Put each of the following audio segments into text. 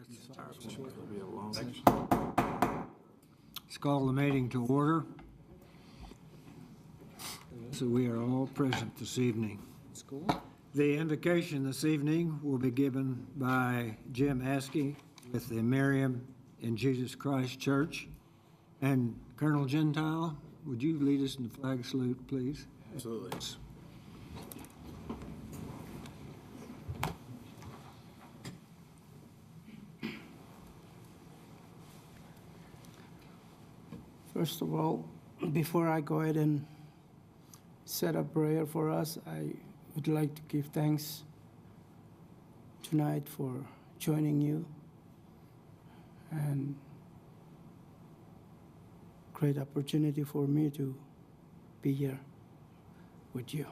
Let's call the meeting to order. So we are all present this evening. The invocation this evening will be given by Jim Askey with the Miriam in Jesus Christ Church. And Colonel Gentile, would you lead us in the flag salute, please? Absolutely. First of all, before I go ahead and set up prayer for us, I would like to give thanks tonight for joining you, and great opportunity for me to be here with you.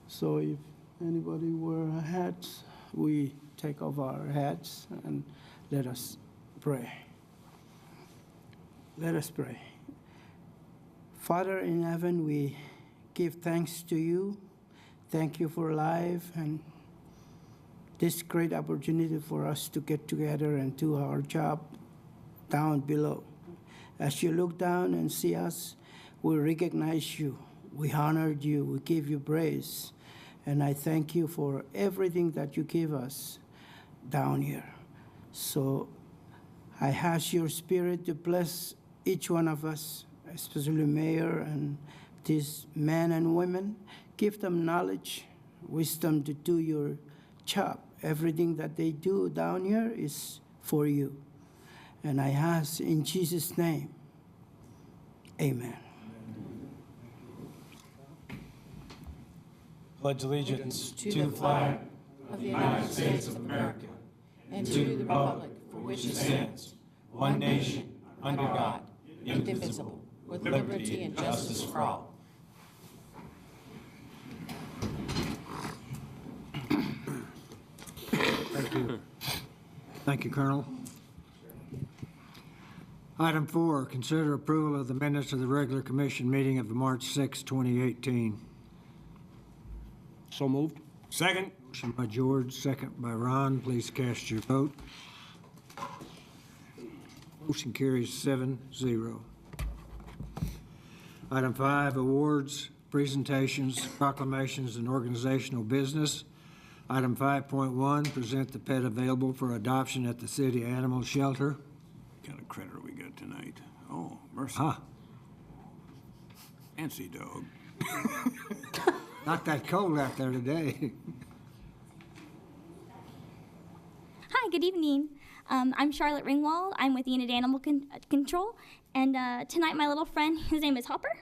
So if anybody wear hats, we take off our hats and let us pray. Let us pray. Father in heaven, we give thanks to you. Thank you for life and this great opportunity for us to get together and do our job down below. As you look down and see us, we recognize you. We honor you. We give you praise. And I thank you for everything that you give us down here. So I ask your spirit to bless each one of us, especially Mayor and these men and women. Give them knowledge, wisdom to do your job. Everything that they do down here is for you. And I ask in Jesus' name, amen. Pledge allegiance to the flag of the United States of America and to the republic for which it stands, one nation, under God, indivisible, with liberty and justice for all. Thank you. Thank you, Colonel. Item 4, consider approval of the minutes of the regular commission meeting of March 6, 2018. So moved. Second. Motion by George, second by Ron. Please cast your vote. Motion carries 7-0. Item 5, awards, presentations, proclamations, and organizational business. Item 5.1, present the pet available for adoption at the city animal shelter. What kind of critter we got tonight? Oh, mercy. Huh, Fancy dog. not that cold out there today. Hi, good evening. I'm Charlotte Ringwald. I'm with Enid Animal Control. And tonight my little friend, his name is Hopper.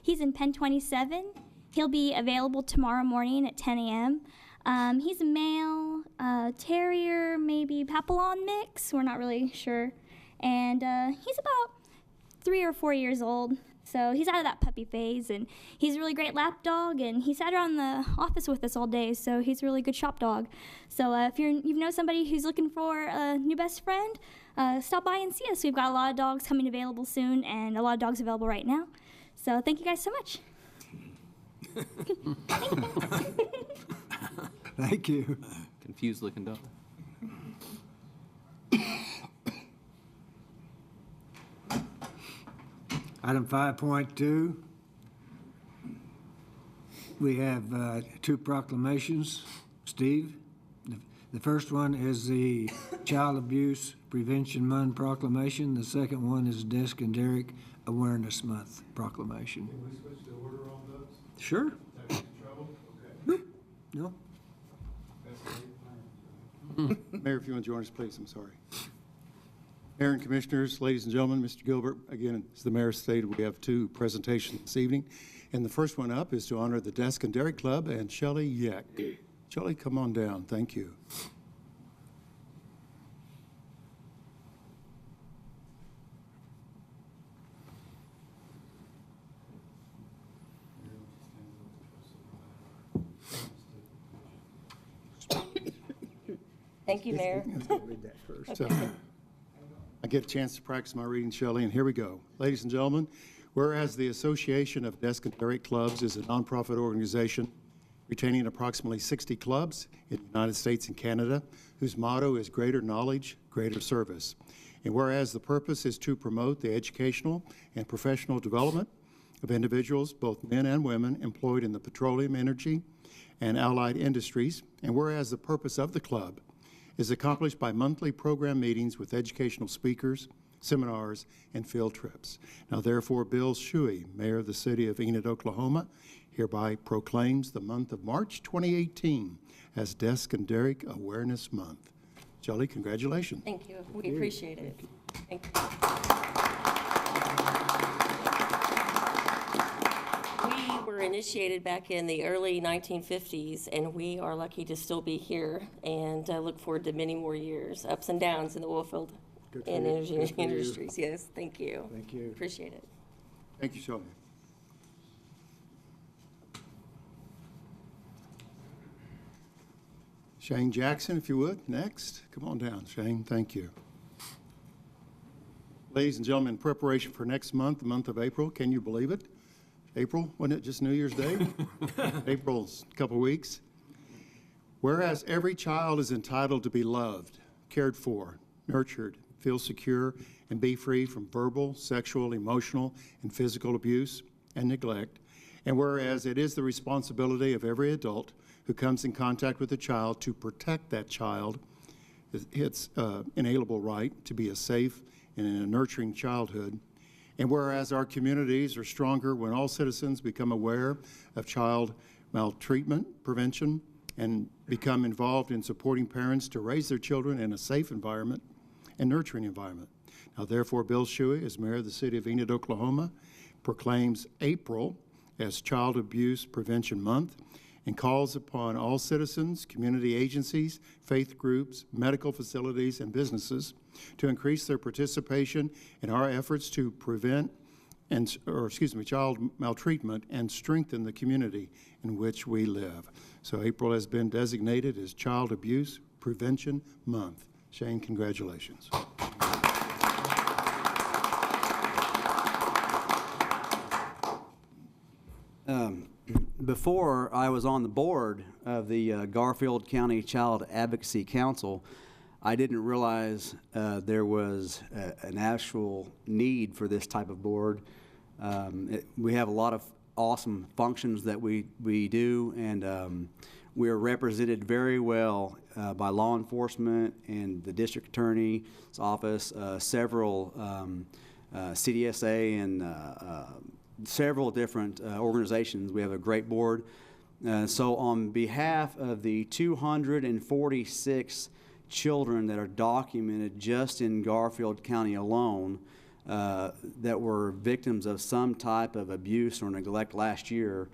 He's in pen 27. He'll be available tomorrow morning at 10 a.m. He's a male, terrier, maybe Papillon mix. We're not really sure. And he's about 3 or 4 years old. So he's out of that puppy phase, and he's a really great lap dog, and he sat around the office with us all day, so he's a really good shop dog. So if you know somebody who's looking for a new best friend, stop by and see us. We've got a lot of dogs coming available soon, and a lot of dogs available right now. So thank you guys so much. Thank you. Confused looking dog. Item 5.2, we have 2 proclamations. Steve, the first one is the Child Abuse Prevention Month proclamation. The second one is Desk and Derrick Awareness Month proclamation. Can we switch the order on those? Sure. Is that in trouble? Okay. No. That's great. Mayor, if you want to join us, please. I'm sorry. Mayor and Commissioners, ladies and gentlemen, Mr. Gilbert, again, as the Mayor stated, we have 2 presentations this evening. And the first one up is to honor the Desk and Derrick Club and Shelley Yeck. Shelley, come on down. Thank you. Thank you, Mayor. Read that first. So, I get a chance to practice my reading, Shelley, and here we go. Ladies and gentlemen, whereas the Association of Desk and Derrick Clubs is a nonprofit organization retaining approximately 60 clubs in the United States and Canada, whose motto is greater knowledge, greater service. And whereas the purpose is to promote the educational and professional development of individuals, both men and women, employed in the petroleum, energy, and allied industries, and whereas the purpose of the club is accomplished by monthly program meetings with educational speakers, seminars, and field trips. Now therefore, Bill Shuey, Mayor of the City of Enid, Oklahoma, hereby proclaims the month of March 2018 as Desk and Derrick Awareness Month. Jelly, congratulations. Thank you. We appreciate it. Thank you. We were initiated back in the early 1950s, and we are lucky to still be here and look forward to many more years, ups and downs in the oil field and energy industries. Yes, thank you. Thank you. Appreciate it. Thank you, Shelby. Shane Jackson, if you would, next. Come on down, Shane. Thank you. Ladies and gentlemen, in preparation for next month, the month of April, can you believe it? April, wasn't it just New Year's Day? April's a couple weeks. Whereas every child is entitled to be loved, cared for, nurtured, feel secure, and be free from verbal, sexual, emotional, and physical abuse and neglect. And whereas it is the responsibility of every adult who comes in contact with a child to protect that child, its inalienable right to be a safe and a nurturing childhood. And whereas our communities are stronger when all citizens become aware of child maltreatment prevention and become involved in supporting parents to raise their children in a safe environment and nurturing environment. Now, therefore, Bill Shuey, as mayor of the city of Enid, Oklahoma, proclaims April as Child Abuse Prevention Month and calls upon all citizens, community agencies, faith groups, medical facilities, and businesses to increase their participation in our efforts to prevent child maltreatment and strengthen the community in which we live. So April has been designated as Child Abuse Prevention Month. Shane, congratulations. Before I was on the board of the Garfield County Child Advocacy Council, I didn't realize there was an actual need for this type of board. We have a lot of awesome functions that we do, and we are represented very well by law enforcement and the district attorney's office, several CDSA and several different organizations. We have a great board. So on behalf of the 246 children that are documented just in Garfield County alone that were victims of some type of abuse or neglect last year,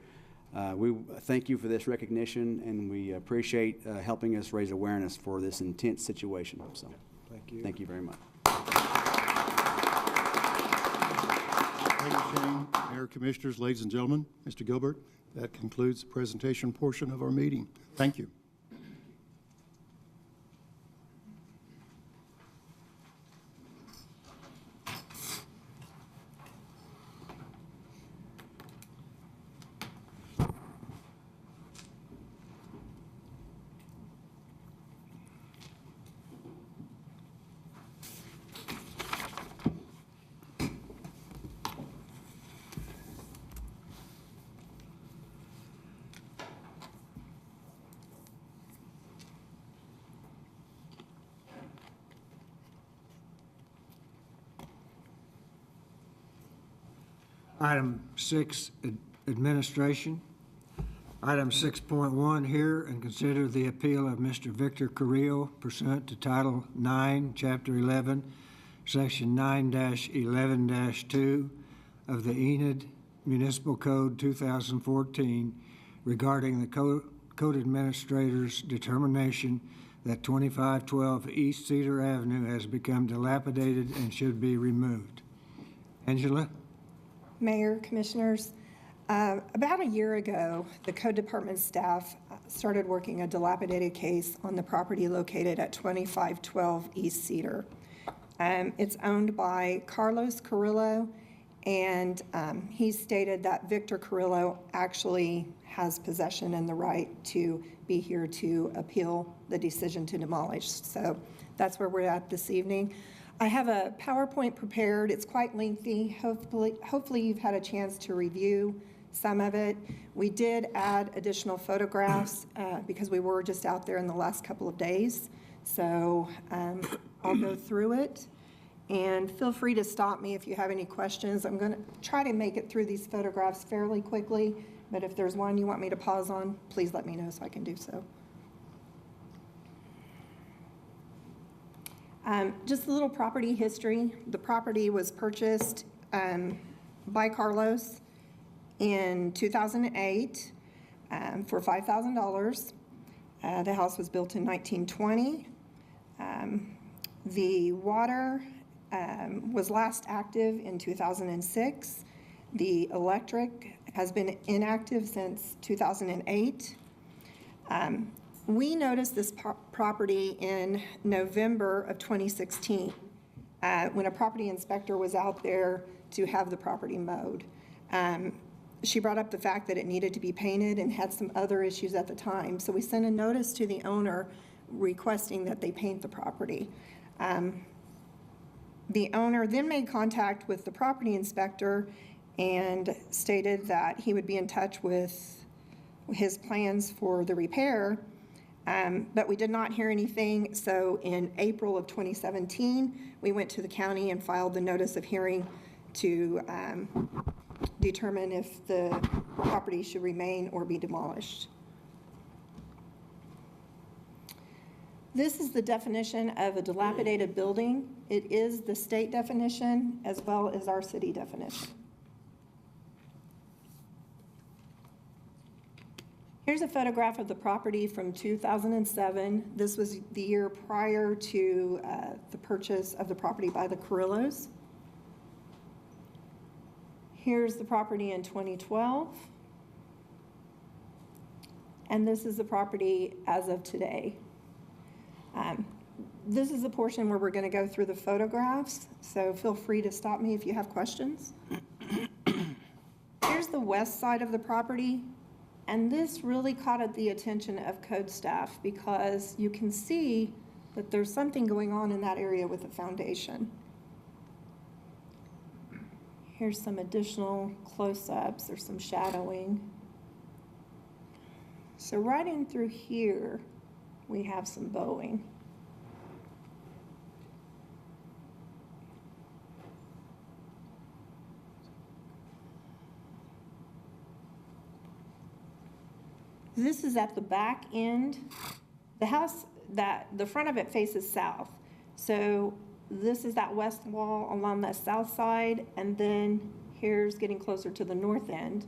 we thank you for this recognition, and we appreciate helping us raise awareness for this intense situation. So thank you very much. Thank you, Shane. Mayor, Commissioners, ladies and gentlemen, Mr. Gilbert, that concludes the presentation portion of our meeting. Thank you. Item 6, administration. Item 6.1, hear and consider the appeal of Mr. Victor Carrillo pursuant to Title 9, Chapter 11, Section 9-11-2 of the Enid Municipal Code 2014 regarding the code administrator's determination that 2512 East Cedar Avenue has become dilapidated and should be removed. Angela? Mayor, Commissioners, about a year ago, the Code Department staff started working a dilapidated case on the property located at 2512 East Cedar. It's owned by Carlos Carrillo And he stated that Victor Carrillo actually has possession and the right to be here to appeal the decision to demolish. So that's where we're at this evening. I have a PowerPoint prepared. It's quite lengthy. Hopefully you've had a chance to review some of it. We did add additional photographs because we were just out there in the last couple of days. So I'll go through it. And feel free to stop me if you have any questions. I'm going to try to make it through these photographs fairly quickly, but if there's one you want me to pause on, please let me know so I can do so. Just a little property history. The property was purchased by Carlos in 2008 for $5,000. The house was built in 1920. The water was last active in 2006. The electric has been inactive since 2008. We noticed this property in November of 2016 when a property inspector was out there to have the property mowed. She brought up the fact that it needed to be painted and had some other issues at the time. So we sent a notice to the owner requesting that they paint the property. The owner then made contact with the property inspector and stated that he would be in touch with his plans for the repair, but we did not hear anything. So in April of 2017, we went to the county and filed the notice of hearing to determine if the property should remain or be demolished. This is the definition of a dilapidated building. It is the state definition as well as our city definition. Here's a photograph of the property from 2007. This was the year prior to the purchase of the property by the Carrillos. Here's the property in 2012. And this is the property as of today. This is the portion where we're going to go through the photographs, so feel free to stop me if you have questions. Here's the west side of the property, and this really caught the attention of code staff because you can see that there's something going on in that area with the foundation. Here's some additional close-ups. There's some shadowing. So right in through here, we have some bowing. This is at the back end. The house, the front of it faces south. So this is that west wall along that south side, and then here's getting closer to the north end.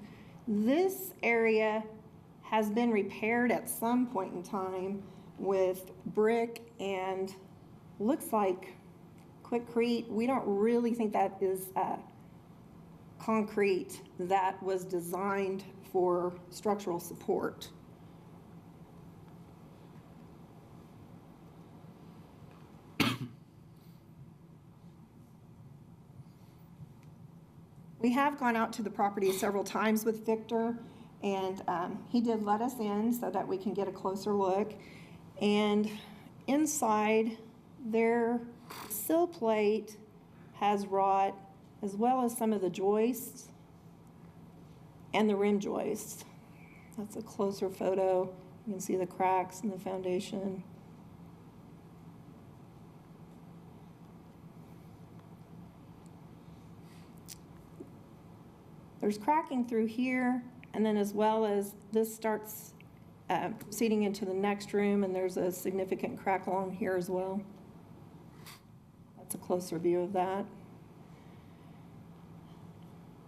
This area has been repaired at some point in time with brick and looks like quickcrete. We don't really think that is concrete that was designed for structural support. We have gone out to the property several times with Victor, and he did let us in so that we can get a closer look. And inside, their sill plate has rot, as well as some of the joists and the rim joists. That's a closer photo. You can see the cracks in the foundation. There's cracking through here, and then as well as this starts proceeding into the next room, and there's a significant crack along here as well. That's a closer view of that.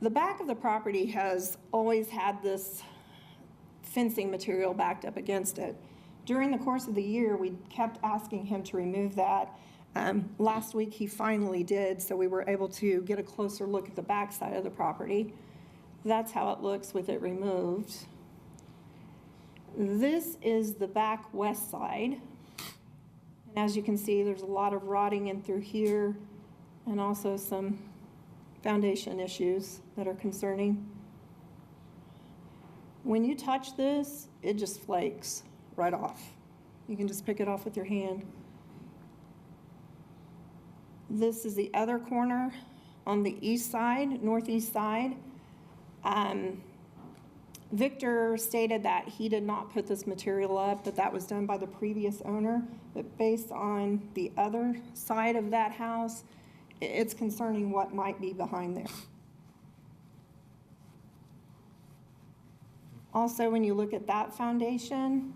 The back of the property has always had this fencing material backed up against it. During the course of the year, we kept asking him to remove that. Last week, he finally did, so we were able to get a closer look at the back side of the property. That's how it looks with it removed. This is the back west side. And as you can see, there's a lot of rotting in through here and also some foundation issues that are concerning. When you touch this, it just flakes right off. You can just pick it off with your hand. This is the other corner on the east side, northeast side. Victor stated that he did not put this material up, that was done by the previous owner. But based on the other side of that house, it's concerning what might be behind there. Also, when you look at that foundation,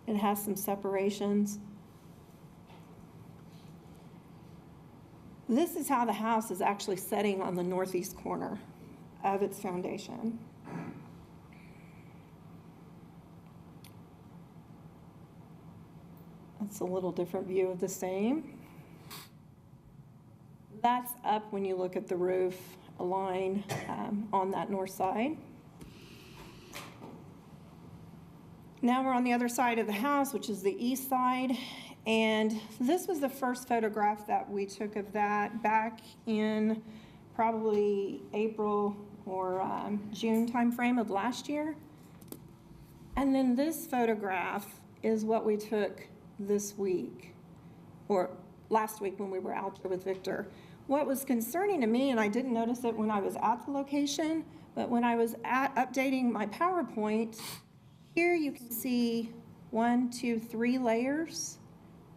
it has some separations. This is how the house is actually setting on the northeast corner of its foundation. That's a little different view of the same. That's up when you look at the roof line on that north side. Now we're on the other side of the house, which is the east side. And this was the first photograph that we took of that back in probably April or June timeframe of last year. And then this photograph is what we took this week, or last week when we were out there with Victor. What was concerning to me, and I didn't notice it when I was at the location, but when I was updating my PowerPoint, here you can see 1, 2, 3 layers,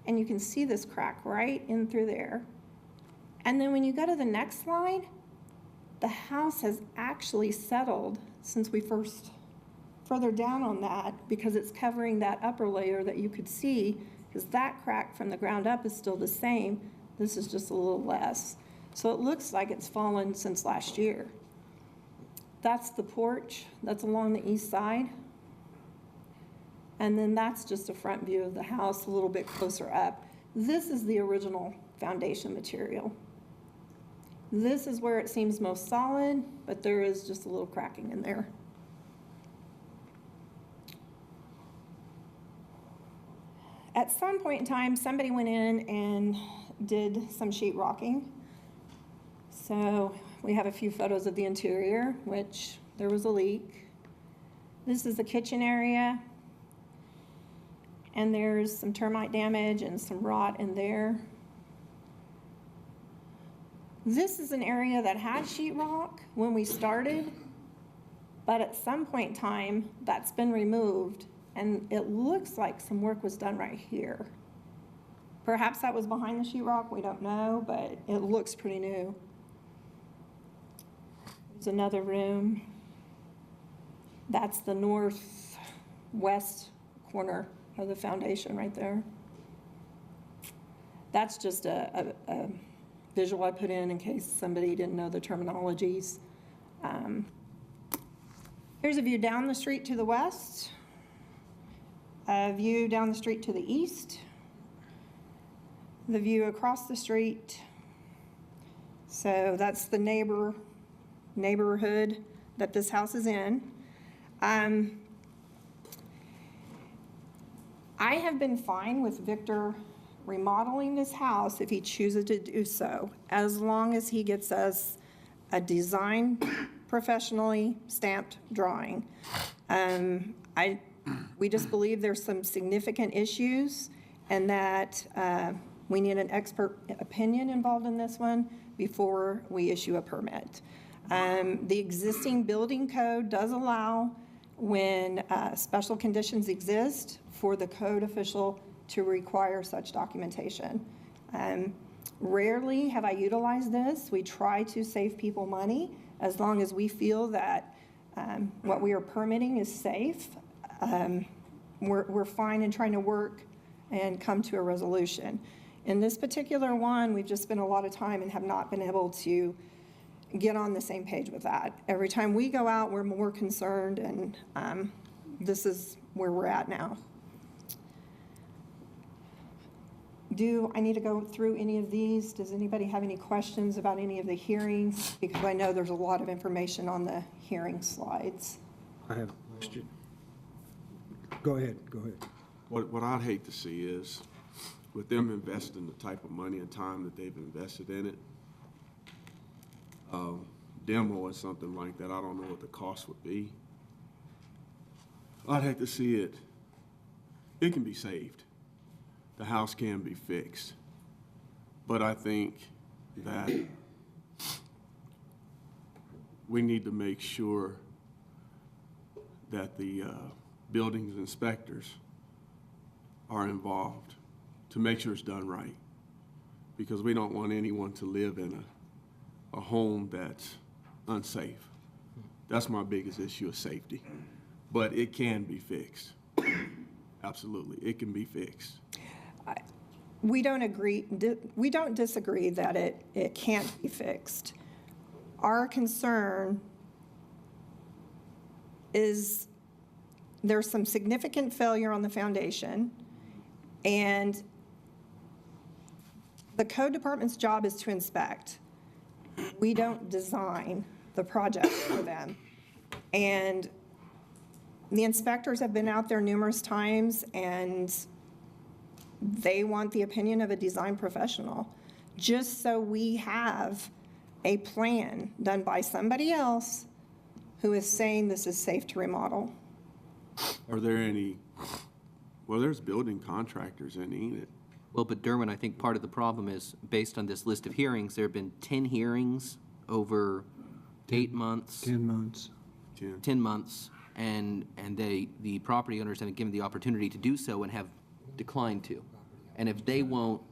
and you can see this crack right in through there. And then when you go to the next slide, the house has actually settled since we first further down on that, because it's covering that upper layer that you could see, because that crack from the ground up is still the same. This is just a little less. So it looks like it's fallen since last year. That's the porch that's along the east side. And then that's just a front view of the house a little bit closer up. This is the original foundation material. This is where it seems most solid, but there is just a little cracking in there. At some point in time, somebody went in and did some sheetrocking. So we have a few photos of the interior, which there was a leak. This is the kitchen area. And there's some termite damage and some rot in there. This is an area that had sheetrock when we started, but at some point in time, that's been removed, and it looks like some work was done right here. Perhaps that was behind the sheetrock, we don't know, but it looks pretty new. There's another room. That's the northwest corner of the foundation right there. That's just a visual I put in case somebody didn't know the terminologies. Here's a view down the street to the west, a view down the street to the east, the view across the street. So that's the neighborhood that this house is in. I have been fine with Victor remodeling this house if he chooses to do so, as long as he gets us a design professionally stamped drawing. We just believe there's some significant issues, and that we need an expert opinion involved in this one before we issue a permit. The existing building code does allow, when special conditions exist, for the code official to require such documentation. Rarely have I utilized this. We try to save people money as long as we feel that what we are permitting is safe. We're fine in trying to work and come to a resolution. In this particular one, we've just spent a lot of time and have not been able to get on the same page with that. Every time we go out, we're more concerned, and this is where we're at now. Do I need to go through any of these? Does anybody have any questions about any of the hearings? Because I know there's a lot of information on the hearing slides. I have a question. Go ahead. What I'd hate to see is, with them investing the type of money and time that they've invested in it, demo or something like that, I don't know what the cost would be. I'd hate to see it. It can be saved. The house can be fixed. But I think that we need to make sure that the buildings inspectors are involved to make sure it's done right. Because we don't want anyone to live in a home that's unsafe. That's my biggest issue, is safety. But it can be fixed. Absolutely, it can be fixed. We don't agree, we don't disagree that it can't be fixed. Our concern is there's some significant failure on the foundation, and the code department's job is to inspect. We don't design the project for them. And the inspectors have been out there numerous times, and they want the opinion of a design professional, just so we have a plan done by somebody else who is saying this is safe to remodel. Are there any, well, there's building contractors in Enid. Well, but Derwin, I think part of the problem is, based on this list of hearings, there have been 10 hearings over 8 months. 10 months. 10 months, and the property owners have been given the opportunity to do so and have declined to. And if they won't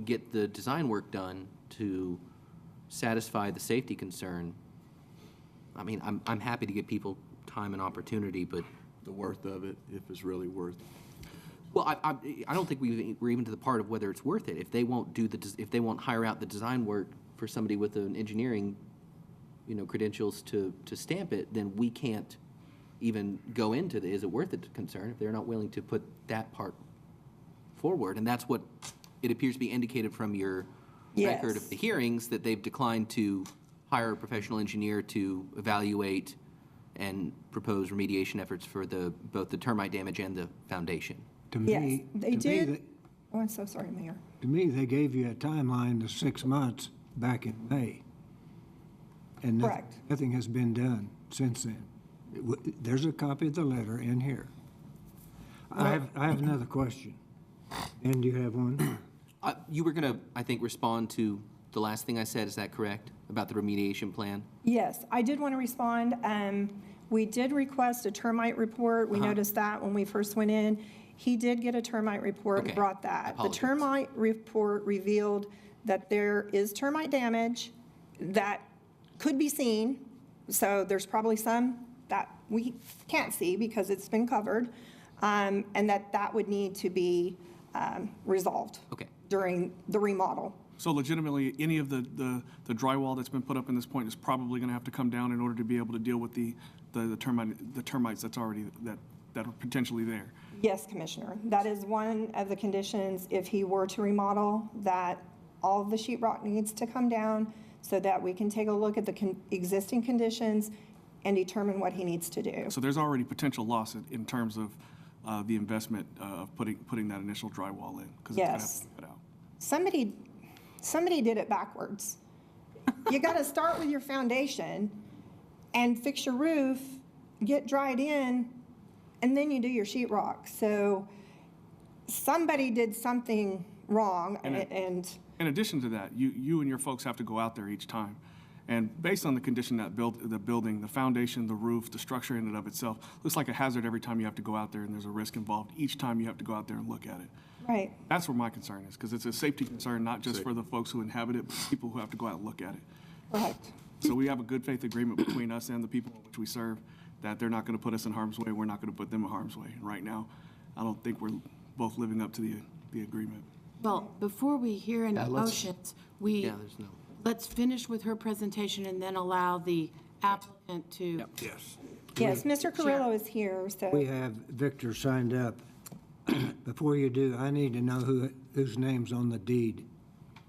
get the design work done to satisfy the safety concern, I mean, I'm happy to give people time and opportunity, but The worth of it, if it's really worth it. well, I don't think we're even to the part of whether it's worth it. If they won't hire out the design work for somebody with an engineering, credentials to stamp it, then we can't even go into the is it worth it concern if they're not willing to put that part forward. And that's what it appears to be indicated from your record of the hearings, that they've declined to hire a professional engineer to evaluate and propose remediation efforts for both the termite damage and the foundation. To Yes, me, they to me, did. Oh, I'm so sorry, Mayor. To me, they gave you a timeline of 6 months back in May. And Correct. nothing has been done since then. There's a copy of the letter in here. I have another question. And you have one? You were going to, I think, respond to the last thing I said. Is that correct? About the remediation plan? Yes, I did want to respond. We did request a termite report. We noticed that when we first went in. He did get a termite report and Okay. brought that. The Apologies. termite report revealed that there is termite damage that could be seen. So there's probably some that we can't see because it's been covered, and that would need to be resolved Okay. during the remodel. So legitimately, any of the drywall that's been put up in this point is probably going to have to come down in order to be able to deal with the termites that's already, that are potentially there. Yes, Commissioner. That is one of the conditions, if he were to remodel, that all of the sheetrock needs to come down so that we can take a look at the existing conditions and determine what he needs to do. So there's already potential loss in terms of the investment of putting that initial drywall in, because it's going to have Yes. to be put out. Somebody did it backwards. You got to start with your foundation and fix your roof, get dried in, and then you do your sheetrock. So somebody did something wrong, and In addition to that, you and your folks have to go out there each time. And based on the condition that the building, the foundation, the roof, the structure in and of itself, looks like a hazard every time you have to go out there and there's a risk involved. Each time you have to go out there and look at it. right. That's where my concern is, because it's a safety concern, not just for the folks who inhabit it, but people who have to go out and look at it. Correct. So we have a good faith agreement between us and the people in which we serve that they're not going to put us in harm's way. We're not going to put them in harm's way. And right now, I don't think we're both living up to the agreement. Well, before we hear any motions, let's finish with her presentation and then allow the applicant to. Yes. Yes, Mr. Carrillo is here, so. We have Victor signed up. Before you do, I need to know whose name's on the deed.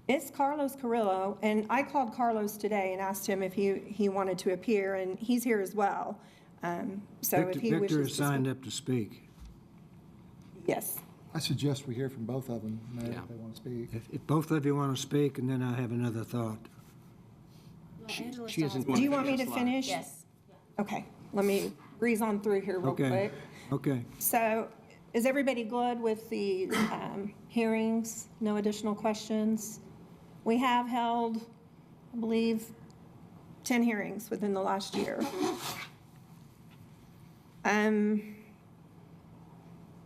It's Carlos Carrillo, and I called Carlos today and asked him if he wanted to appear, and he's here as well. So if he wishes to Victor is speak. signed up to speak. Yes. I suggest we hear from both of them, Mayor, if they want to speak. If both of you want to speak, and then I have another thought. she isn't. Do you want me to finish? Yes. Okay, let me breeze on through here real Okay. quick. Okay. So is everybody good with the hearings? No additional questions? We have held, I believe, 10 hearings within the last year.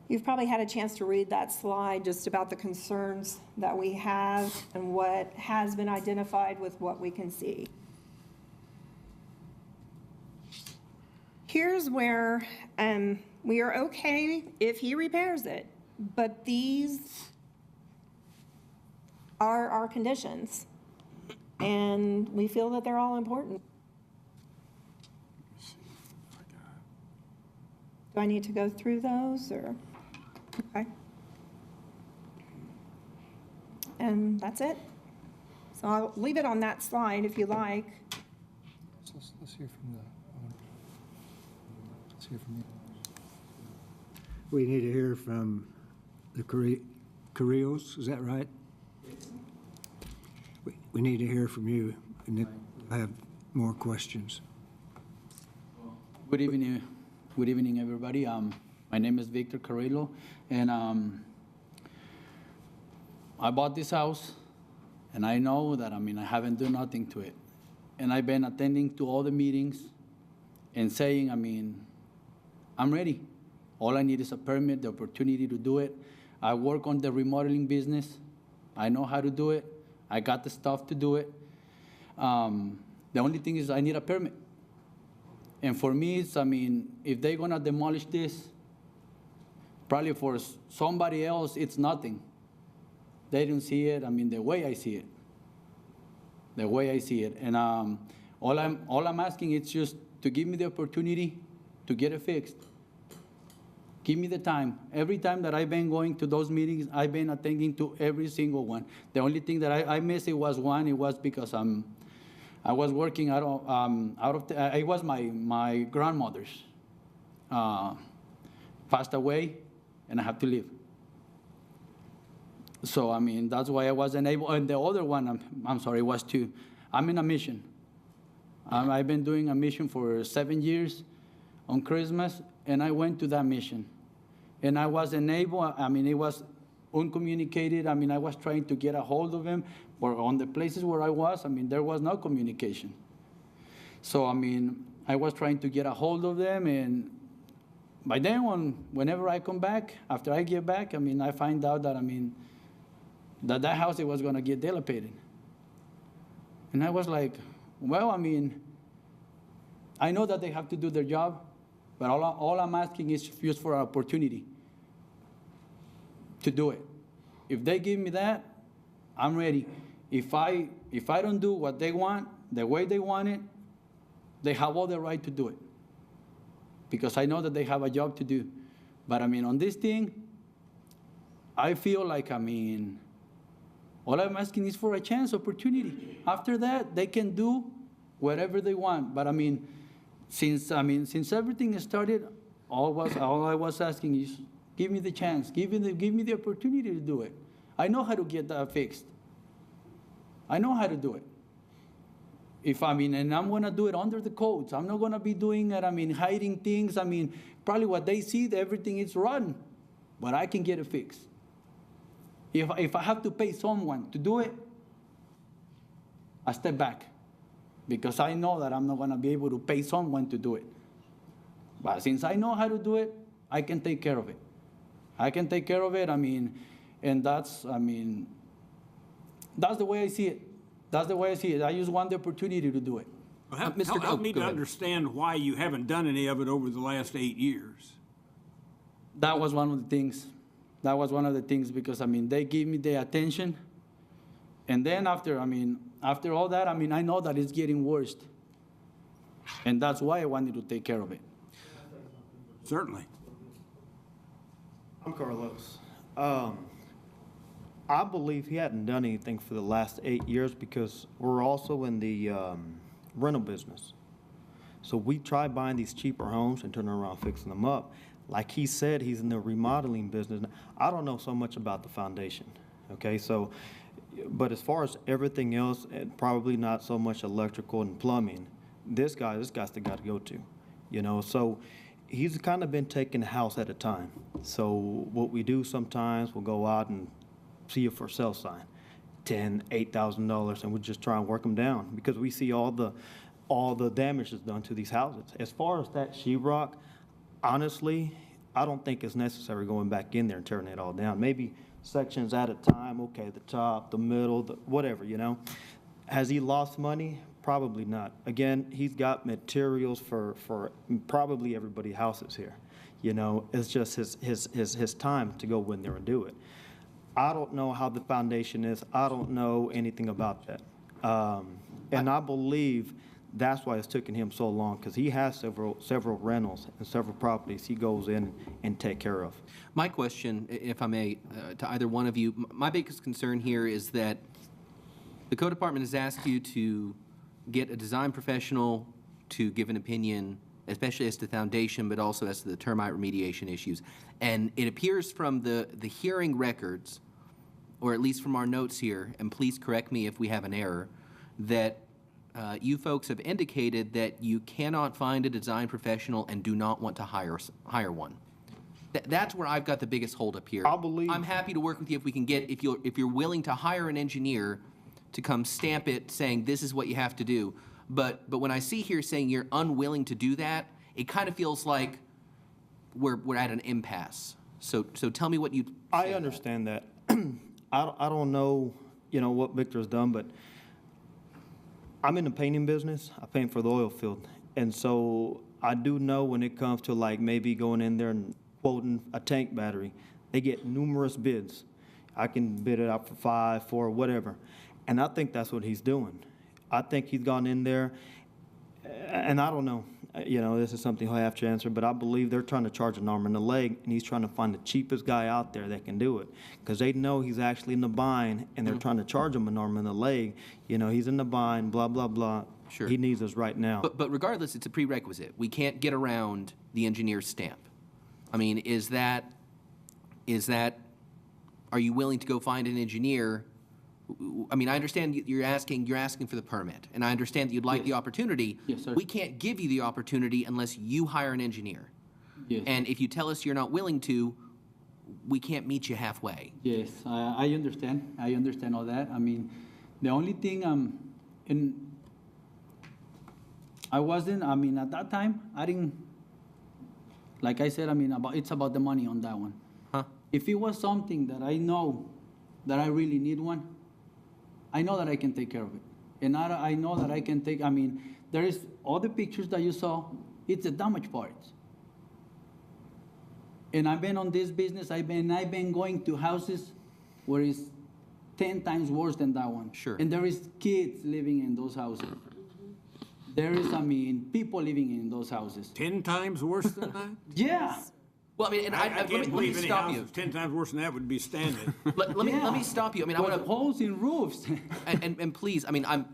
You've probably had a chance to read that slide just about the concerns that we have and what has been identified with what we can see. Here's where we are okay if he repairs it, but these are our conditions, and we feel that they're all important. Do I need to go through those, or? Okay. And that's it. So I'll leave it on that slide if you like. Let's hear from the owner. Let's hear from you. We need to hear from the Carrillos, is that right? We need to hear from you, and then I have more questions. Good evening, everybody. My name is Victor Carrillo, and I bought this house, and I know that, I haven't done nothing to it. And I've been attending to all the meetings and saying, I'm ready. All I need is a permit, the opportunity to do it. I work on the remodeling business. I know how to do it. I got the stuff to do it. The only thing is I need a permit. And for me, it's, if they're gonna demolish this, probably for somebody else, it's nothing. They don't see it, the way I see it. The way I see it. And all I'm asking is just to give me the opportunity to get it fixed. Give me the time. Every time that I've been going to those meetings, I've been attending to every single one. The only thing that I missed, it was one. It was because I was working it was my grandmother's passed away, and I have to leave. So, that's why I wasn't able. And the other one, I'm sorry, was two. I'm in a mission. I've been doing a mission for 7 years on Christmas, and I went to that mission. And I wasn't able, it was uncommunicated. I was trying to get a hold of him, but on the places where I was, there was no communication. So, I was trying to get a hold of them, and by then, whenever I come back, after I get back, I find out that, that house, it was gonna get dilapidated. And I was like, well, I know that they have to do their job, but all I'm asking is just for an opportunity to do it. If they give me that, I'm ready. If I don't do what they want, the way they want it, they have all the right to do it. Because I know that they have a job to do. But on this thing, I feel like, all I'm asking is for a chance, opportunity. After that, they can do whatever they want. But since everything started, all I was asking is, give me the chance, give me the opportunity to do it. I know how to get that fixed. I know how to do it. And I'm gonna do it under the codes. I'm not gonna be doing it, hiding things. Probably what they see, everything is rotten, but I can get it fixed. If I have to pay someone to do it, I step back, because I know that I'm not gonna be able to pay someone to do it. But since I know how to do it, I can take care of it. And that's the way I see it. That's the way I see it. I just want the opportunity to do it. Well, help me to understand why you haven't done any of it over the last 8 years. That was one of the things. Because, they give me the attention. And then after all that, I know that it's getting worse. And that's why I wanted to take care of it. Certainly. I'm Carlos. I believe he hadn't done anything for the last 8 years because we're also in the rental business. So we try buying these cheaper homes and turning around fixing them up. Like he said, he's in the remodeling business. I don't know so much about the foundation, okay? So But as far as everything else, and probably not so much electrical and plumbing, this guy's the guy to go to, you know? So he's kind of been taking a house at a time. So what we do sometimes, we'll go out and see a for sale sign, $10,000, $8,000, and we just try and work them down because we see all the damage that's done to these houses. As far as that sheetrock, honestly, I don't think it's necessary going back in there and tearing it all down. Maybe sections at a time, okay, the top, the middle, whatever, you know. Has he lost money? Probably not. Again, he's got materials for probably everybody's houses here. You know, it's just his time to go in there and do it. I don't know how the foundation is. I don't know anything about that. And I believe that's why it's taken him so long, because he has several rentals and several properties he goes in and take care of. My question, if I may, to either one of you, my biggest concern here is that the code department has asked you to get a design professional to give an opinion, especially as to foundation, but also as to the termite remediation issues. And it appears from the hearing records, or at least from our notes here, and please correct me if we have an error, that you folks have indicated that you cannot find a design professional and do not want to hire one. That's where I've got the biggest holdup here. I'm happy to work with you if we can get, if you're willing to hire an engineer to come stamp it saying this is what you have to do. But when I see here saying you're unwilling to do that, it kind of feels like we're at an impasse. So tell me what you. I understand that. I don't know, you know, what Victor's done, but I'm in the painting business. I paint for the oil field. And so I do know when it comes to like maybe going in there and quoting a tank battery, they get numerous bids. I can bid it out for 5, 4, whatever. And I think that's what he's doing. I think he's gone in there, and I don't know, you know, this is something he'll have to answer, but I believe they're trying to charge an arm and a leg, and he's trying to find the cheapest guy out there that can do it. Because they know he's actually in the bind, and they're trying to charge him an arm and a leg. You know, he's in the bind, blah, blah, blah. Sure. He needs us right now. But regardless, it's a prerequisite. We can't get around the engineer's stamp. I mean, is that, are you willing to go find an engineer? I mean, I understand you're asking for the permit, and I understand that you'd like the opportunity. Yes, sir. We can't give you the opportunity unless you hire an engineer. Yes. And if you tell us you're not willing to, we can't meet you halfway. Yes, I understand. I understand all that. I mean, the only thing, I mean, at that time, I didn't, like I said, I mean, it's about the money on that one. Huh? If it was something that I know that I really need one, I know that I can take care of it. And I know that I can take, I mean, there is all the pictures that you saw, it's the damaged parts. And I've been on this business, I've been going to houses where it's 10 times worse than that one. Sure. And there is kids living in those houses. There is, I mean, people living in those houses. 10 times worse than that? Yeah. Well, I mean, and I let can't me believe any stop house you. that's 10 times worse than that would be standing. Let me stop you. I mean, I With want to holes in roofs. and please, I mean, I'm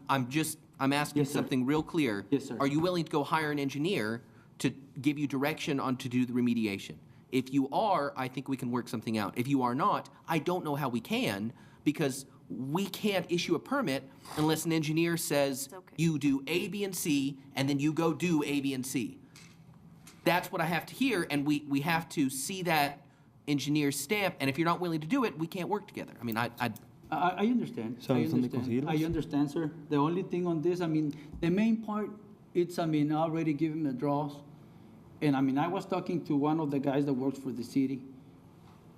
asking Yes, sir. something real clear. Yes, sir. Are you willing to go hire an engineer to give you direction on to do the remediation? If you are, I think we can work something out. If you are not, I don't know how we can, because we can't issue a permit unless an engineer says you do A, B, and C, and then you go do A, B, and C. That's what I have to hear, and we have to see that engineer's stamp, and if you're not willing to do it, we can't work together. I mean, I understand. So I something understand. I understand, sir. The only thing on this, I mean, the main part, it's, I mean, I already given the draws. And I mean, I was talking to one of the guys that works for the city.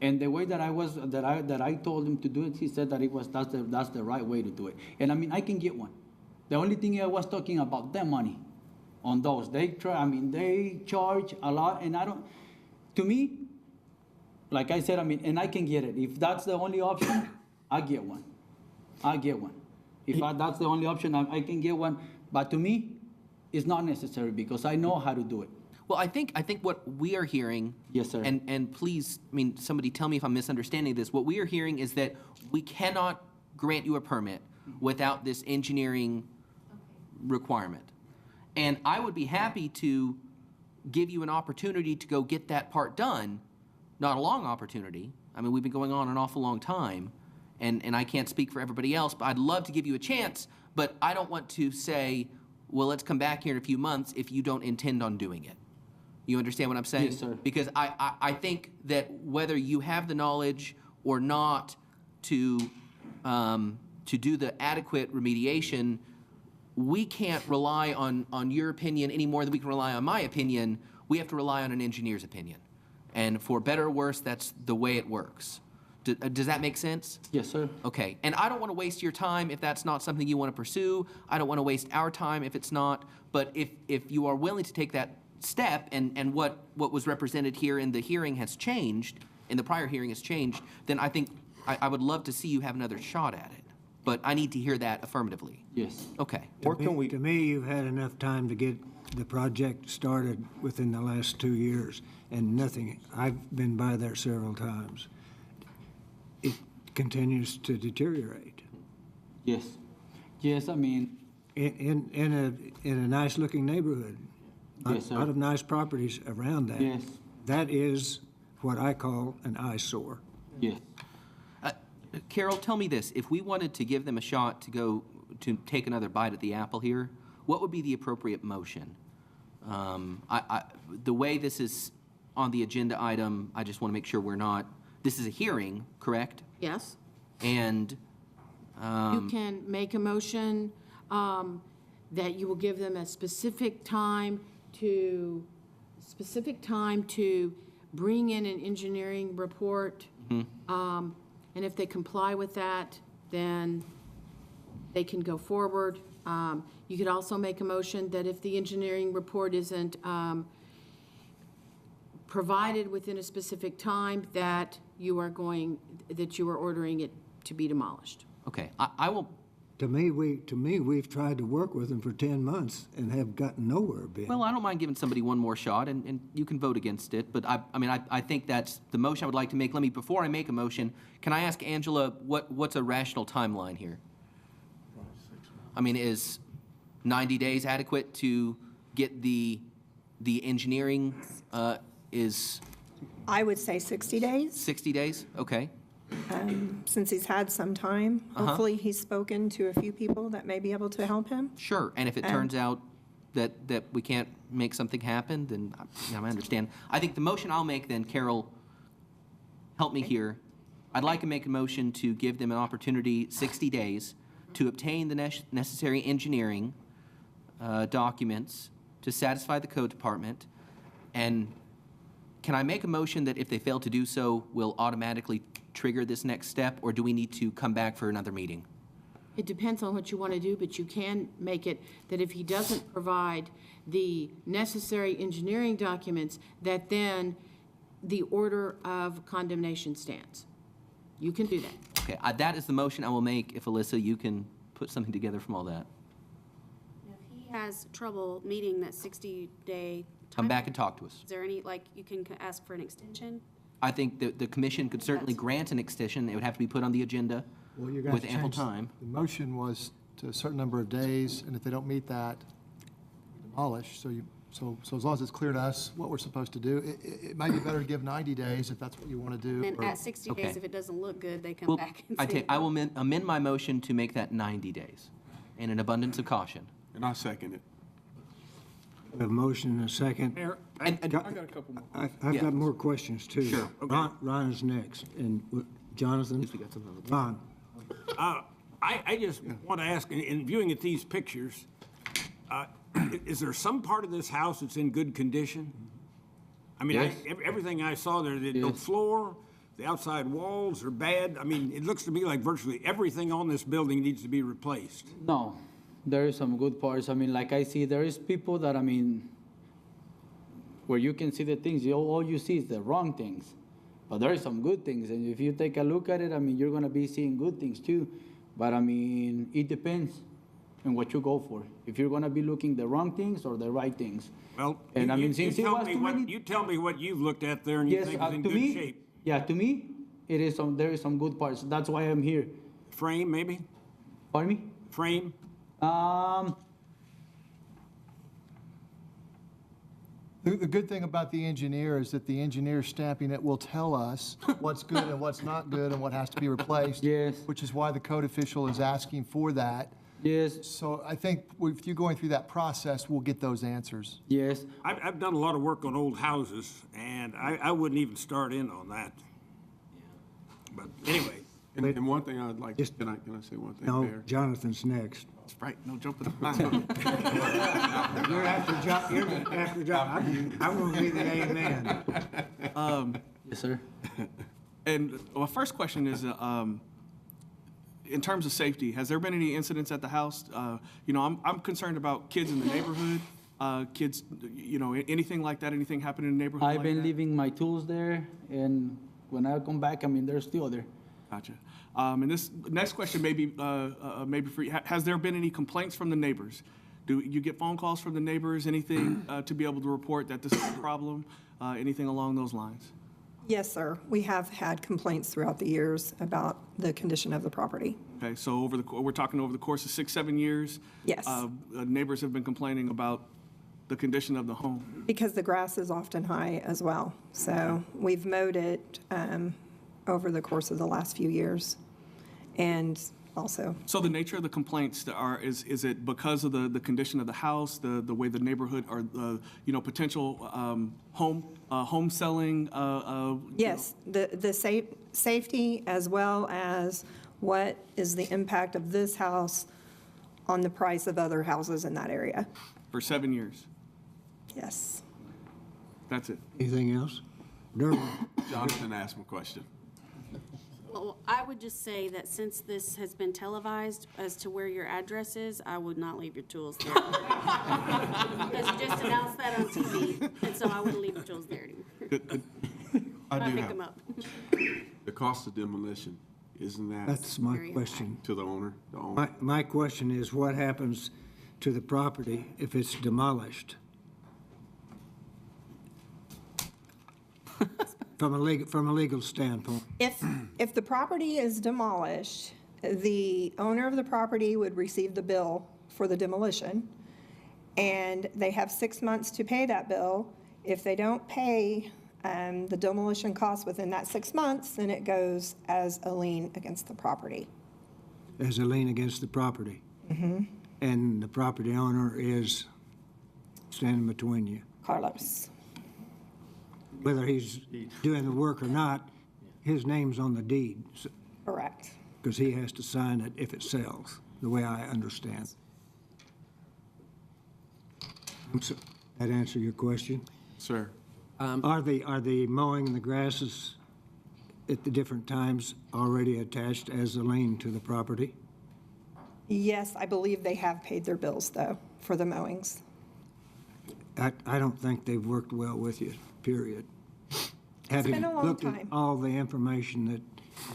And the way that I told him to do it, he said that that's the right way to do it. And I mean, I can get one. The only thing I was talking about, the money on those. They charge a lot, and to me, like I said, I mean, and I can get it. If that's the only option, I get one. If that's the only option, I can get one. But to me, it's not necessary because I know how to do it. Well, I think what we are hearing, yes, sir. And please, I mean, somebody tell me if I'm misunderstanding this. What we are hearing is that we cannot grant you a permit without this engineering requirement. And I would be happy to give you an opportunity to go get that part done, not a long opportunity. I mean, we've been going on an awful long time. and I can't speak for everybody else, but I'd love to give you a chance, but I don't want to say, well, let's come back here in a few months if you don't intend on doing it. You understand what I'm saying? Yes, sir. Because I think that whether you have the knowledge or not to do the adequate remediation, we can't rely on your opinion any more than we can rely on my opinion. We have to rely on an engineer's opinion. And for better or worse, that's the way it works. Does that make sense? Yes, sir. Okay. And I don't want to waste your time if that's not something you want to pursue. I don't want to waste our time if it's not. But if you are willing to take that step and what was represented here in the hearing has changed, in the prior hearing has changed, then I think I would love to see you have another shot at it. But I need to hear that affirmatively. Yes. Okay. To me, you've had enough time to get the project started within the last 2 years, and nothing, I've been by there several times. It continues to deteriorate. Yes. Yes, I mean, In a nice-looking neighborhood. Yes, sir. A lot of nice properties around that. Yes. That is what I call an eyesore. yes. Carol, tell me this. If we wanted to give them a shot to go to take another bite at the apple here, what would be the appropriate motion? The way this is on the agenda item, I just want to make sure we're not, this is a hearing, correct? Yes. And You can make a motion that you will give them a specific time to bring in an engineering report. And if they comply with that, then they can go forward. You could also make a motion that if the engineering report isn't provided within a specific time, that you are ordering it to be demolished. okay, I will. To me, we've tried to work with them for 10 months and have gotten nowhere, Ben. Well, I don't mind giving somebody one more shot, and you can vote against it, but I think that's the motion I would like to make. Before I make a motion, can I ask Angela, what's a rational timeline here? I mean, is 90 days adequate to get the engineering, is I would say 60 days, 60 days? Okay. since he's had some time. Hopefully, he's spoken to a few people that may be able to help him. Sure, and if it turns out that we can't make something happen, then I understand. I think the motion I'll make then, Carol, help me here. I'd like to make a motion to give them an opportunity, 60 days, to obtain the necessary engineering documents to satisfy the code department. And can I make a motion that if they fail to do so, we'll automatically trigger this next step, or do we need to come back for another meeting? It depends on what you want to do, but you can make it that if he doesn't provide the necessary engineering documents, that then the order of condemnation stands. You can do that. Okay, that is the motion I will make. If Alyssa, you can put something together from all that. If he has trouble meeting that 60-day time. Come back and talk to us. Is there any, you can ask for an extension? I think the commission could certainly grant an extension. It would have to be put on the agenda Well, you're going with to ample change. time. The motion was to a certain number of days, and if they don't meet that, demolish. So as long as it's clear to us what we're supposed to do, it might be better to give 90 days if that's what you want to do. And or- at 60 Okay. days, if it doesn't look good, they come Well, back and say. I will amend my motion to make that 90 days, in an abundance of caution. And I second it. We have a motion and a second. And I got a couple more. I've Yeah. got more questions, too. Sure. Ron is next, and Jonathan? Ron? I just want to ask, in viewing at these pictures, is there some part of this house that's in good condition? I mean, Yes. everything I saw there, the Yes. floor, the outside walls are bad. I mean, it looks to me like virtually everything on this building needs to be replaced. No, there is some good parts. I mean, like I see, there is people that, I mean, where you can see the things, all you see is the wrong things. But there are some good things, and if you take a look at it, I mean, you're gonna be seeing good things too. But I mean, it depends on what you go for. If you're gonna be looking the wrong things or the right things. Well, And I mean, since it was too many. you tell me what you've looked at there and you Yes, think is in to good me, shape. yeah, to me, it is there is some good parts. That's why I'm here. Frame, maybe? Pardon me? Frame? The good thing about the engineer is that the engineer stamping it will tell us what's good and what's not good and what has to be replaced. Yes. Which is why the code official is asking for that. Yes, So I think with you going through that process, we'll get those answers. yes. I've done a lot of work on old houses, and I wouldn't even start in on that. But anyway, And one thing I'd like, can I say one thing, No, Mayor? Jonathan's next. That's right, no jumping. You're after John. I'm going to be the amen. Yes, sir. And my first question is, in terms of safety, has there been any incidents at the house? You know, I'm concerned about kids in the neighborhood, kids, you know, anything like that, anything happen in the neighborhood I've like been that? leaving my tools there, and when I come back, I mean, they're still there. Gotcha. And this next question maybe for you. Has there been any complaints from the neighbors? Do you get phone calls from the neighbors, anything to be able to report that this is a problem, anything along those lines? Yes, sir. We have had complaints throughout the years about the condition of the property. Okay, so we're talking over the course of 6-7 years? Yes. Neighbors have been complaining about the condition of the home? Because the grass is often high as well. So we've mowed it over the course of the last few years. And also, So the nature of the complaints is it because of the condition of the house, the way the neighborhood, or you know, potential home selling? yes, the safety as well as what is the impact of this house on the price of other houses in that area. For 7 years? Yes. That's it. Anything else? Durham. Jonathan asked me a question. Well, I would just say that since this has been televised as to where your address is, I would not leave your tools there. Because you just announced that on TV, and so I wouldn't leave your tools there anymore. I do pick have, them up. the cost of demolition, isn't that That's my question. to the owner? The owner? My question is, what happens to the property if it's demolished? From a legal standpoint. If the property is demolished, the owner of the property would receive the bill for the demolition, and they have 6 months to pay that bill. If they don't pay the demolition costs within that 6 months, then it goes as a lien against the property. As a lien against the property. And the property owner is standing between you. Carlos. Whether he's doing the work or not, his name's on the deed, Correct. because he has to sign it if it sells, the way I understand. That answer your question? Sir? Are the mowing the grasses at the different times already attached as a lien to the property? Yes, I believe they have paid their bills, though, for the mowings. I don't think they've worked well with you, period. It's been a long Having looked at time. all the information that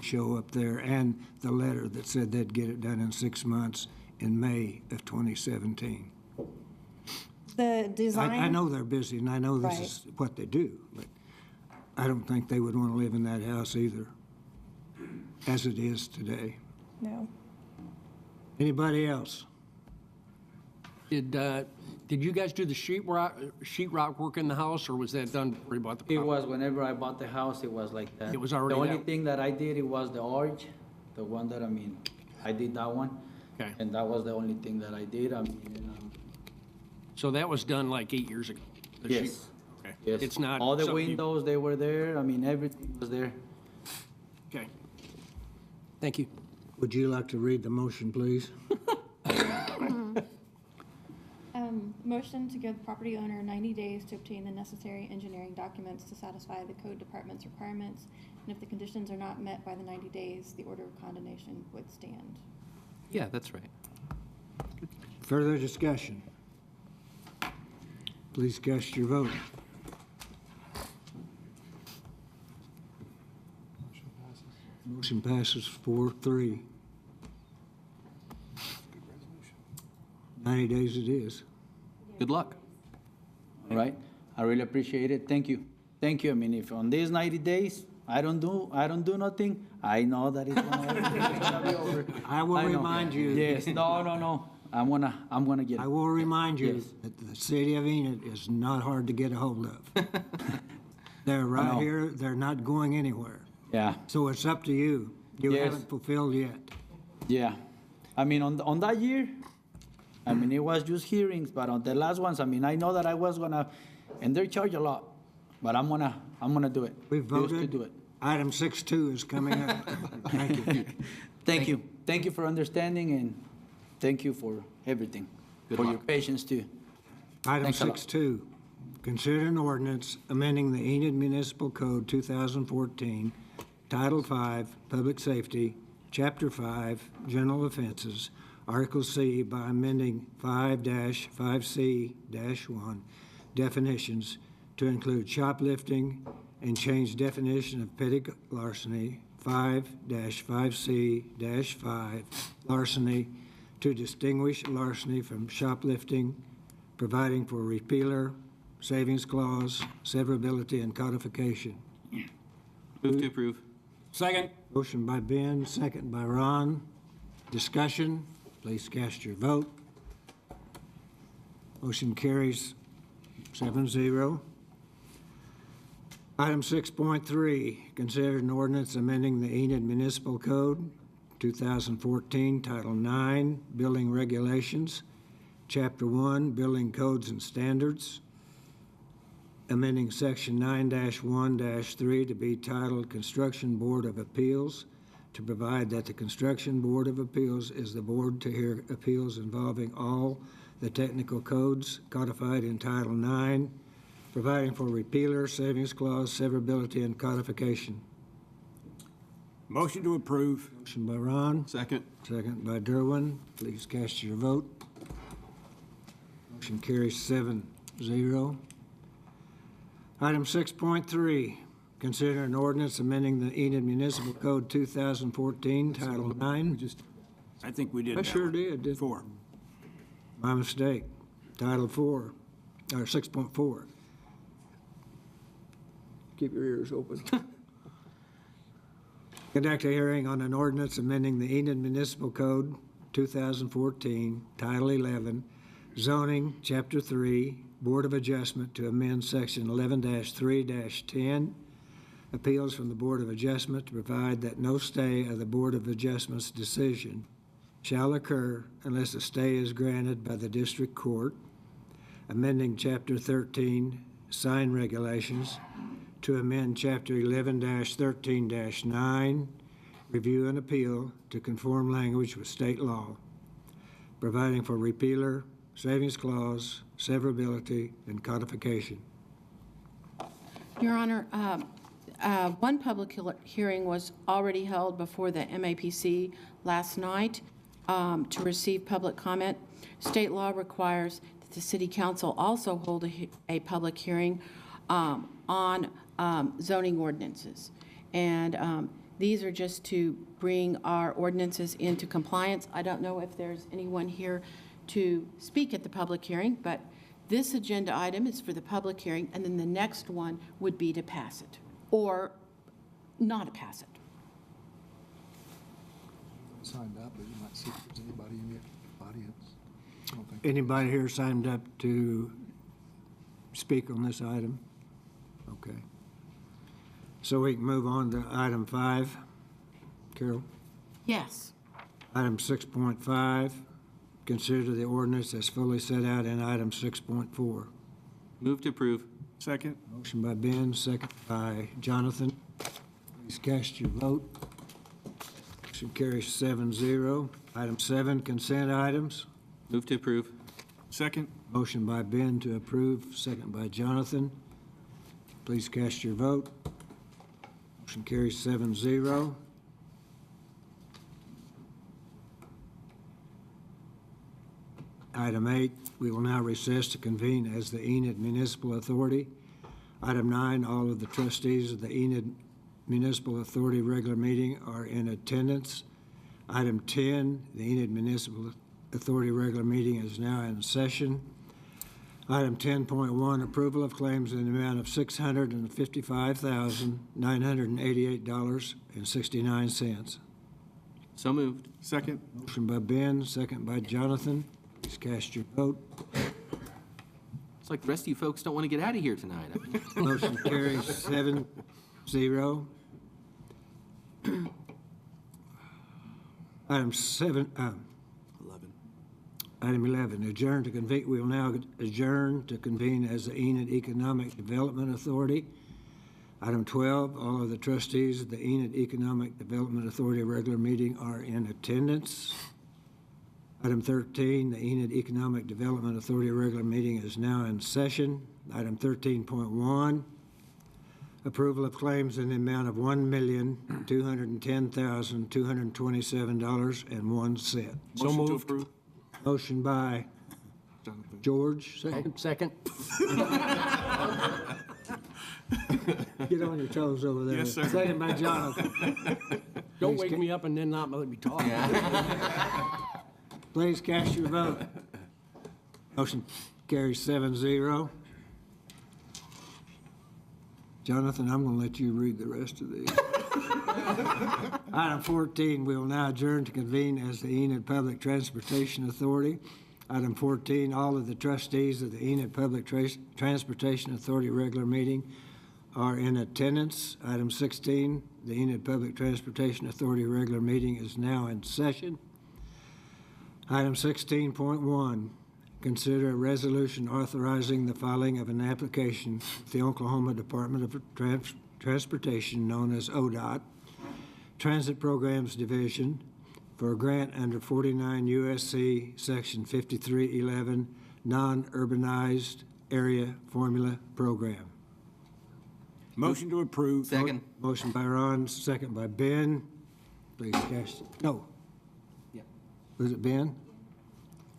show up there and the letter that said they'd get it done in 6 months in May of 2017. The design. I know they're busy and I know this is what they do, but I don't think they would want to live in that house either, as it is today. No. Anybody else? Did you guys do the sheetrock work in the house, or was that done before you bought the property? It was whenever I bought the house, it was like that. It was already The only that. thing that I did, it was the arch, the one that, I mean, I did that one. Okay. And that was the only thing that I did. I mean, So that was done like 8 years ago? the sheet- yes. Okay. Yes. It's not All the something you- windows, they were there. I mean, everything was there. Okay. Thank you. Would you like to read the motion, please? Motion to give the property owner 90 days to obtain the necessary engineering documents to satisfy the code department's requirements, and if the conditions are not met by the 90 days, the order of condemnation would stand. Yeah, that's right. Further discussion? Please cast your vote. Motion passes 4-3. 90 days it is. Good luck. All right. I really appreciate it. Thank you. Thank you. I mean, if on these 90 days, I don't do nothing, I know that it's gonna be over. I will know. remind you. Yes. No. I'm gonna get it. I will remind you Yes. that the city of Enid is not hard to get a hold of. They're right know. here, they're not going anywhere. Yeah, So it's up to you. You Yes. haven't fulfilled yet. yeah. I mean, on that year, I mean, it was just hearings, but on the last ones, I mean, I know that I was gonna, and they charge a lot, but I'm gonna do it. We Just to voted. do it. Item 6.2 is coming up. Thank you. Thank you. Thank you for understanding, and thank you for everything. Good For your luck. patience, too. Item Thanks a lot. 6.2, consider an ordinance amending the Enid Municipal Code 2014, Title 5, Public Safety, Chapter 5, General Offenses, Article C by amending 5-5C-1 definitions to include shoplifting and change definition of petty larceny 5-5C-5 larceny to distinguish larceny from shoplifting, providing for repealer, savings clause, severability, and codification. Move to approve. Second. Motion by Ben, second by Ron. Discussion, please cast your vote. Motion carries 7-0. Item 6.3, consider an ordinance amending the Enid Municipal Code 2014, Title 9, Building Regulations, Chapter 1, Building Codes and Standards, amending Section 9-1-3 to be titled Construction Board of Appeals, to provide that the Construction Board of Appeals is the board to hear appeals involving all the technical codes codified in Title 9, providing for repealer, savings clause, severability, and codification. Motion to approve. Motion by Ron. Second. Second by Derwin. Please cast your vote. Motion carries 7-0. Item 6.3, consider an ordinance amending the Enid Municipal Code 2014, Title 9. I think we did I that sure one. did. 4. My mistake. Title 4, or 6.4. Keep your ears open. Conduct a hearing on an ordinance amending the Enid Municipal Code 2014, Title 11, zoning, Chapter 3, Board of Adjustment to amend Section 11-3-10, appeals from the Board of Adjustment to provide that no stay of the Board of Adjustment's decision shall occur unless a stay is granted by the district court, amending Chapter 13, sign regulations to amend Chapter 11-13-9, review and appeal to conform language with state law, providing for repealer, savings clause, severability, and codification. Your Honor, one public hearing was already held before the MAPC last night to receive public comment. State law requires that the City Council also hold a public hearing on zoning ordinances. And these are just to bring our ordinances into compliance. I don't know if there's anyone here to speak at the public hearing, but this agenda item is for the public hearing, and then the next one would be to pass it, or not to pass it. Signed up, but you might see if there's anybody in the audience. I don't think. Anybody here signed up to speak on this item? Okay. So we can move on to item 5. Carol? Yes. Item 6.5, consider the ordinance as fully set out in item 6.4. Move to approve. Second. Motion by Ben, second by Jonathan. Please cast your vote. Motion carries 7-0. Item 7, consent items. Move to approve. Second. Motion by Ben to approve, second by Jonathan. Please cast your vote. Motion carries 7-0. Item 8, we will now recess to convene as the Enid Municipal Authority. Item 9, all of the trustees of the Enid Municipal Authority regular meeting are in attendance. Item 10, the Enid Municipal Authority regular meeting is now in session. Item 10.1, approval of claims in the amount of $655,988.69. So moved. Second. Motion by Ben, second by Jonathan. Please cast your vote. It's like the rest of you folks don't want to get out of here tonight. Motion carries 7-0. Item 11, adjourn to convene. We will now adjourn to convene as the Enid Economic Development Authority. Item 12, all of the trustees of the Enid Economic Development Authority regular meeting are in attendance. Item 13, the Enid Economic Development Authority regular meeting is now in session. Item 13.1, approval of claims in the amount of $1,210,227.01. So moved. Motion by George, second. Get on your toes over there. Yes, sir. Second by Jonathan. Don't wake me up and then not let me talk. Please cast your vote. Motion carries 7-0. Jonathan, I'm going to let you read the rest of these. Item 14, we will now adjourn to convene as the Enid Public Transportation Authority. Item 14, all of the trustees of the Enid Public Transportation Authority regular meeting are in attendance. Item 16, the Enid Public Transportation Authority regular meeting is now in session. Item 16.1, consider a resolution authorizing the filing of an application with the Oklahoma Department of Transportation, known as ODOT, Transit Programs Division, for a grant under 49 U.S.C. Section 5311, Non-Urbanized Area Formula Program. Motion to approve. Second. Motion by Ron, second by Ben. Please cast, no. Yeah. Was it Ben?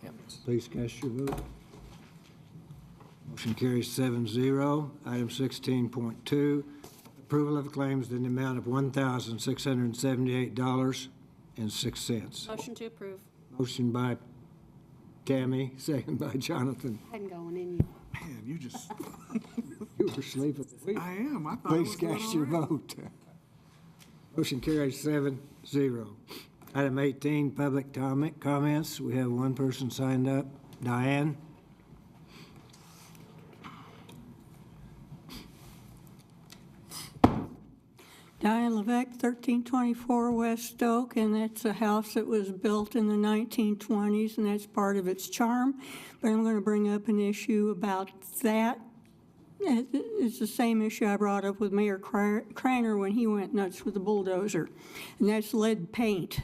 Yeah. Please cast your vote. Motion carries 7-0. Item 16.2, approval of claims in the amount of $1,678.06. Motion to approve. Motion by Tammy, second by Jonathan. Hadn't going in you. Man, you just, You were sleeping. I am. I thought it Please was going cast all your right. vote. Motion carries 7-0. Item 18, public comments. We have one person signed up. Diane? Diane Levesque, 1324 West Oak, and that's a house that was built in the 1920s, and that's part of its charm. But I'm going to bring up an issue about that. It's the same issue I brought up with Mayor Craner when he went nuts with the bulldozer, and that's lead paint.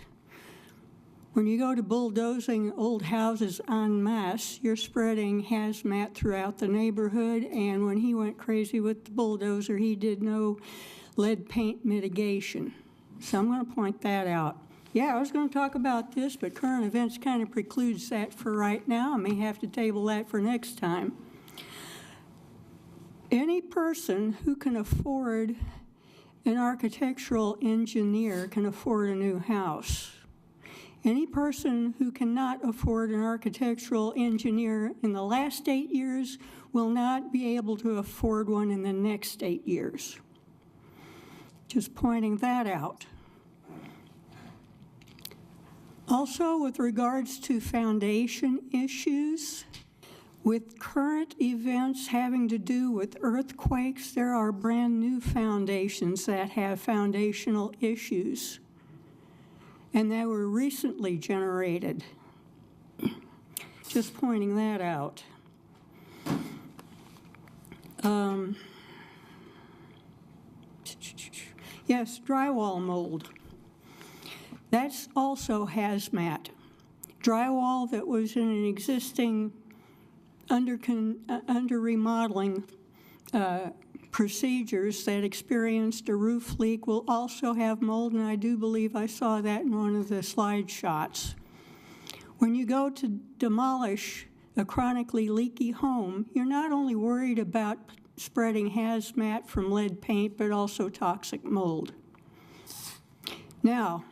When you go to bulldozing old houses en masse, you're spreading hazmat throughout the neighborhood, and when he went crazy with the bulldozer, he did no lead paint mitigation. So I'm going to point that out. Yeah, I was going to talk about this, but current events kind of precludes that for right now. I may have to table that for next time. Any person who can afford an architectural engineer can afford a new house. Any person who cannot afford an architectural engineer in the last 8 years will not be able to afford one in the next 8 years. Just pointing that out. Also, with regards to foundation issues, with current events having to do with earthquakes, there are brand new foundations that have foundational issues, and they were recently generated. Just pointing that out. Yes, drywall mold. That's also hazmat. Drywall that was in an existing under remodeling procedures that experienced a roof leak will also have mold, and I do believe I saw that in one of the slide shots. When you go to demolish a chronically leaky home, you're not only worried about spreading hazmat from lead paint, but also toxic mold. Now,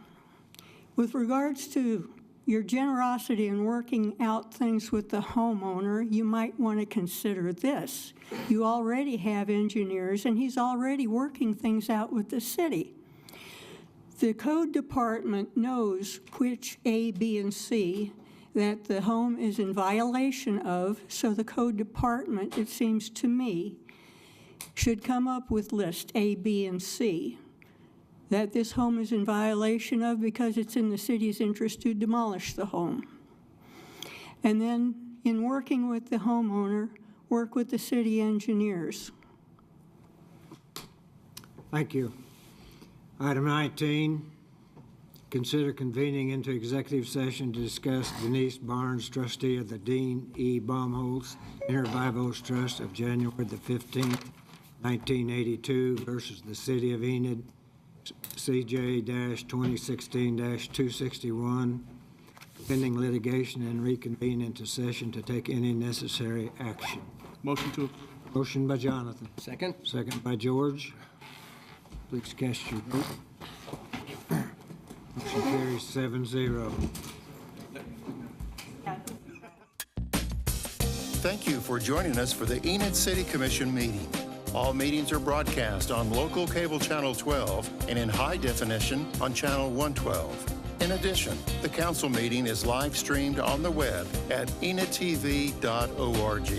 with regards to your generosity in working out things with the homeowner, you might want to consider this. You already have engineers, and he's already working things out with the city. The code department knows which A, B, and C that the home is in violation of, so the code department, it seems to me, should come up with list A, B, and C that this home is in violation of because it's in the city's interest to demolish the home. And then, in working with the homeowner, work with the city engineers. Thank you. Item 19, consider convening into executive session to discuss Denise Barnes, trustee of the Dean E. Baumholz Intervivos Trust of January the 15th, 1982 versus the City of Enid, CJ-2016-261, pending litigation, and reconvene into session to take any necessary action. Motion to. Motion by Jonathan. Second. Second by George. Please cast your vote. Motion carries 7-0. Thank you for joining us for the Enid City Commission meeting. All meetings are broadcast on local cable channel 12 and in high definition on channel 112. In addition, the council meeting is live streamed on the web at enidtv.org.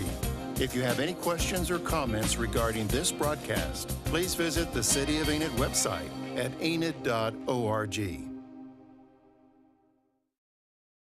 If you have any questions or comments regarding this broadcast, please visit the City of Enid website at enid.org.